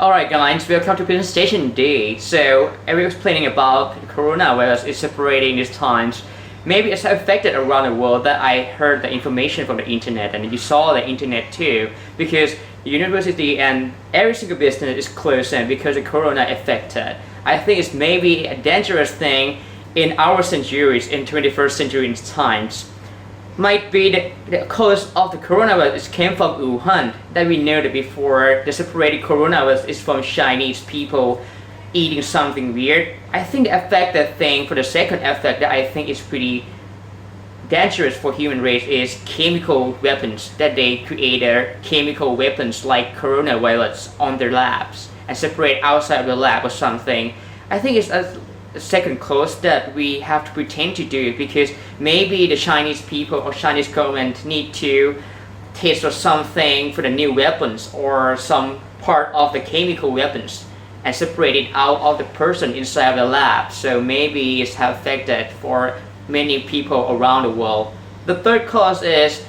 Alright guys, welcome to presentation day. So I was explaining about coronavirus is separating these times. Maybe it's affected around the world that I heard the information from the internet and you saw the internet too, because the university and every single business is closing because the corona affected. I think it's maybe a dangerous thing in our centuries, in 21st century times. Might be the cause of the coronavirus came from Wuhan, that we know that before. The separated coronavirus is from Chinese people eating something weird. I think the effect, the thing for the second effect that I think is pretty dangerous for human race is chemical weapons, that they create chemical weapons like coronavirus on their labs and separate outside of the lab or something. I think it's a second cause that we have to pretend to do, because maybe the Chinese people or Chinese government need to test or something for the new weapons or some part of the chemical weapons and separate it out of the person inside of the lab. So maybe it's affected for many people around the world. The third cause is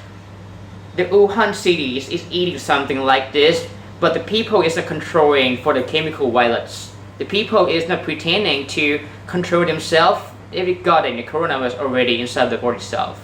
the Wuhan city is eating something like this, but the people isn't controlling for the chemical violence. The people is not pretending to control themselves if it got the coronavirus already inside the body itself.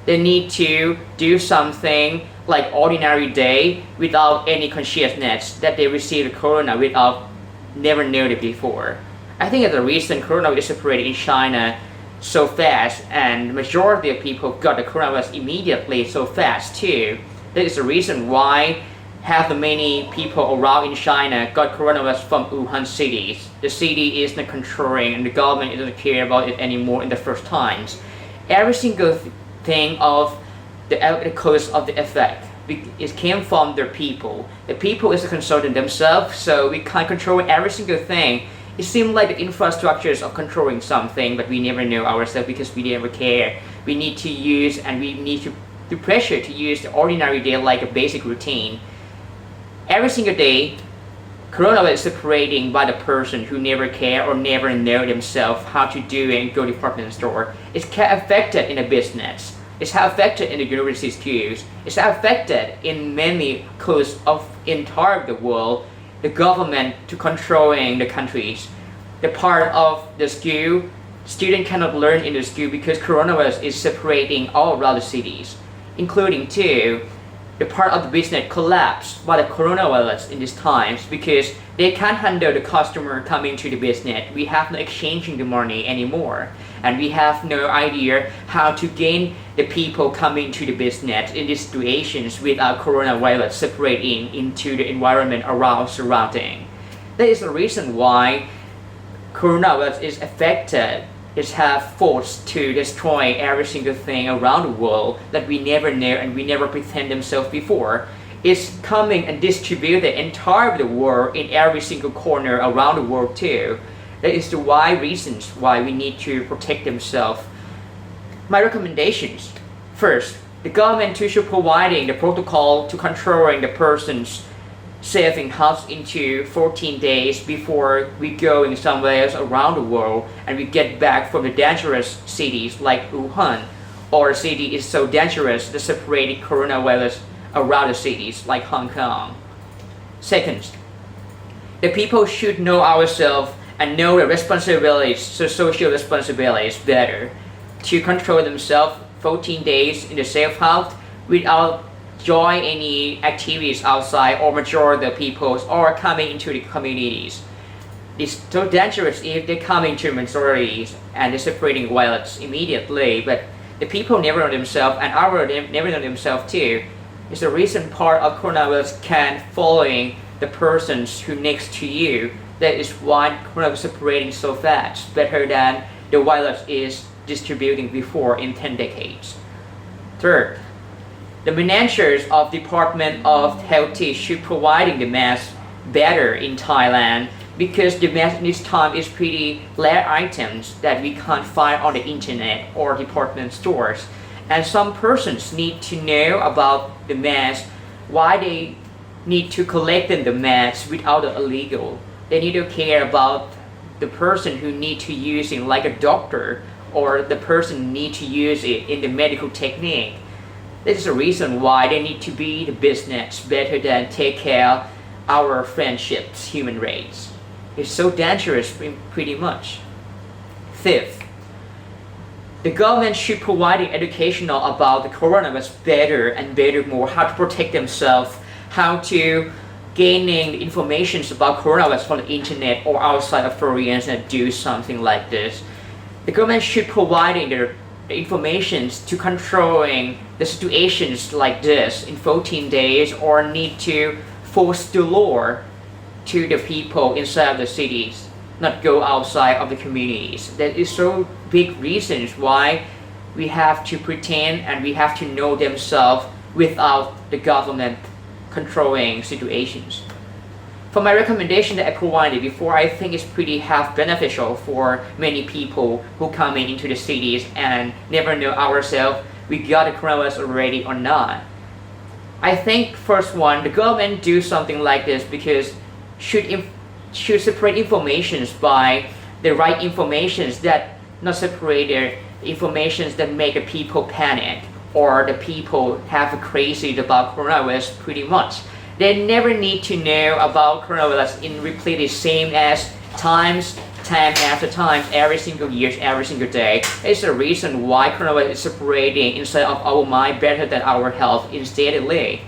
They need to do something like ordinary day without any consciousness that they receive the corona without never known it before. I think the reason coronavirus is separated in China so fast and the majority of people got the coronavirus immediately so fast too. That is the reason why half the many people around in China got coronavirus from Wuhan cities. The city is not controlling and the government doesn't care about it anymore in the first times. Every single thing of the cause of the effect, it came from the people. The people is consulting themselves, so we can't control every single thing. It seems like the infrastructures of controlling something, but we never know ourselves because we never care. We need to use and we need to do pressure to use the ordinary day like a basic routine. Every single day, coronavirus is separating by the person who never care or never know themselves how to do it and go to department store. It's affected in a business. It's affected in the university schools. It's affected in many coasts of entire the world. The government to controlling the countries. The part of the school, student cannot learn in the school because coronavirus is separating all around the cities, including too the part of the business collapsed by the coronavirus in these times because they can't handle the customer coming to the business. We have no exchanging the money anymore, and we have no idea how to gain the people coming to the business in these situations without coronavirus separating into the environment around surrounding. That is the reason why coronavirus is affected. It has forced to destroy every single thing around the world that we never know and we never pretend themselves before. It's coming and distributed entire the world in every single corner around the world too. That is the why reasons why we need to protect themselves. My recommendations: first, the government should providing the protocol to controlling the person's saving house into 14 days before we go in somewhere else around the world and we get back from the dangerous cities like Wuhan, or a city is so dangerous that separated coronavirus around the cities like Hong Kong. Second, the people should know ourselves and know the responsibilities, the social responsibilities better to control themselves 14 days in the safe house without join any activities outside or majority of the people or coming into the communities. It's so dangerous if they come into majorities and they're separating violence immediately, but the people never know themselves and our never know themselves too. It's the reason part of coronavirus can following the persons who next to you. That is why coronavirus is separating so fast, better than the virus is distributing before in 10 decades. Third, the managers of Department of Health should providing the mask better in Thailand, because the mask this time is pretty rare items that we can't find on the internet or department stores. And some persons need to know about the mask, why they need to collect the mask without the illegal. They need to care about the person who need to use it like a doctor, or the person need to use it in the medical technique. This is the reason why they need to be the business better than take care our friendships, human race. It's so dangerous pretty much. Fifth, the government should provide educational about the coronavirus better and better more, how to protect themselves, how to gaining information about coronavirus from the internet or outside of foreigners and do something like this. The government should provide the information to controlling the situations like this in 14 days or need to force the law to the people inside of the cities, not go outside of the communities. That is so big reasons why we have to pretend and we have to know themselves without the government controlling situations. For my recommendation that I provided before, I think it's pretty half beneficial for many people who come into the cities and never know ourselves we got the coronavirus already or not. I think first one, the government do something like this because should separate informations by the right informations that not separate the informations that make the people panic or the people have crazy about coronavirus pretty much. They never need to know about coronavirus in repeat the same as time after time, every single year, every single day. It's the reason why coronavirus is separating inside of our mind better than our health instantly.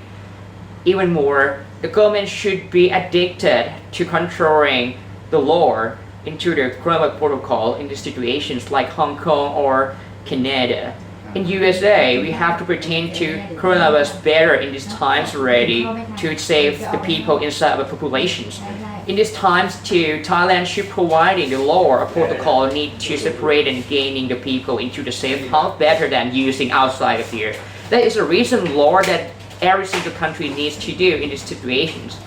Even more, the government should be addicted to controlling the law into the coronavirus protocol in the situations like Hong Kong or Canada. In USA, we have to pretend to coronavirus better in these times already to save the people inside the populations. In these times too, Thailand should provide the law or protocol need to separate and gaining the people into the safe house better than using outside of here. That is a reason law that every single country needs to do in these situations.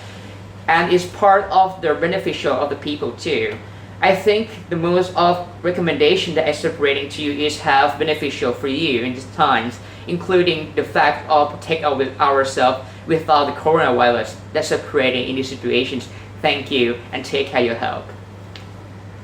And it's part of the beneficial of the people too. I think the most of recommendation that I'm separating to you is have beneficial for you in these times, including the fact of protect ourselves without the coronavirus that's separating in these situations. Thank you and take care of your health.